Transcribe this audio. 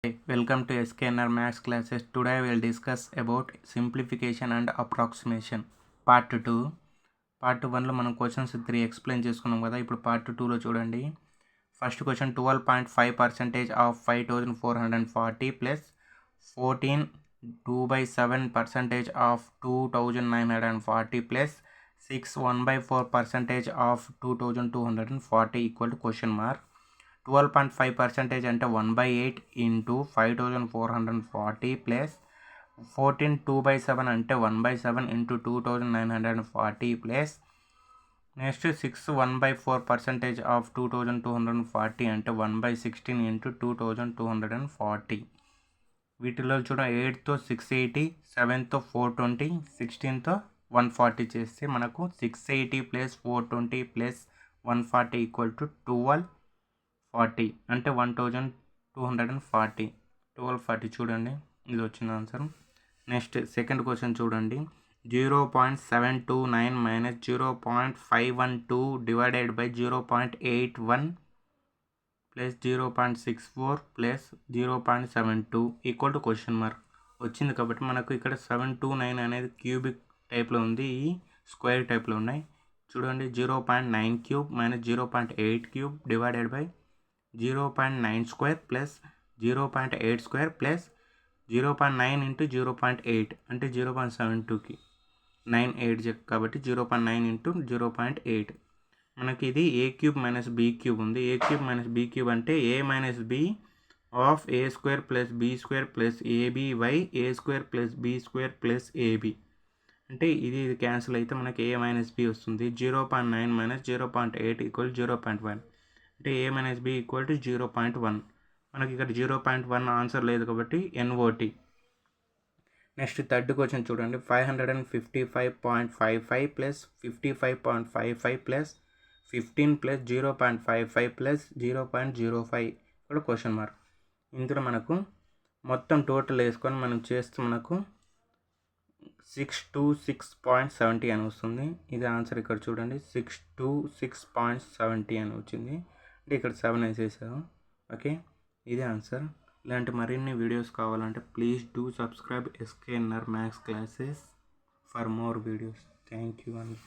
Hey, welcome to SKNR Maths classes. Today we will discuss about simplification and approximation. Part 2. Part 1లో మనం questions 3 explain చేసుకున్నాం కదా. ఇప్పుడు part 2లో చూడండి. First question 12.5% of 5440 plus 14 2/7% of 2940 plus 6 1/4% of 2240 equal to question mark. 12.5% అంటే 1/8 into 5440 plus 14 2/7 అంటే 1/7 into 2940 plus next 6 1/4% of 2240 అంటే 1/16 into 2240. వీటిలో చూడ 8తో 680, 7తో 420, 16తో 140 చేస్తే మనకు 680 ప్లస్ 420 ప్లస్ 140 ఈక్వల్ టు 1240 అంటే 1240. 1240 చూడండి, ఇది వచ్చిన ఆన్సర్. నెక్స్ట్ సెకండ్ క్వశ్చన్ చూడండి. 0.729 minus 0.512 divided by 0.81 plus 0.64 plus 0.72 equal to question mark వచ్చింది. కాబట్టి మనకు ఇక్కడ 729 అనేది క్యూబిక్ టైప్లో ఉంది, ఈ స్క్వేర్ టైప్లో ఉన్నాయి. చూడండి, 0.9 cube minus 0.8 cube divided by 0.9 square plus 0.8 square plus 0.9 into 0.8 అంటే 0.72కి 98 కాబట్టి 0.9 ఇంటూ 0.8. మనకి ఇది A cube minus B cube ఉంది. A cube minus B cube అంటే A minus B of A square plus B square plus AB by A square plus B square plus AB. అంటే ఇది cancel అయితే మనకి ఏ minus be వస్తుంది. 0.9 minus 0.8 equal 0.1 అంటే A minus be equal to 0.1. మనకి ఇక్కడ 0.1 answer లేదు కాబట్టి NOT. నెక్స్ట్ థర్డ్ క్వశ్చన్ చూడండి. 555.55 ప్లస్ 55.55 ప్లస్ 15 ప్లస్ 0.55 ప్లస్ 0.05 ఇక్కడ క్వశ్చన్ మార్క్. ఇందులో మనకు మొత్తం టోటల్ వేసుకొని మనం చేస్తే మనకు 626.70 అని వస్తుంది. ఇది ఆన్సర్. ఇక్కడ చూడండి, 626.70 అని వచ్చింది. అంటే ఇక్కడ 7 వేసేసాము. ఓకే, ఇదే ఆన్సర్. ఇలాంటి మరిన్ని వీడియోస్ కావాలంటే please do subscribe SKNR maths classes for more videos. Thank you అండి.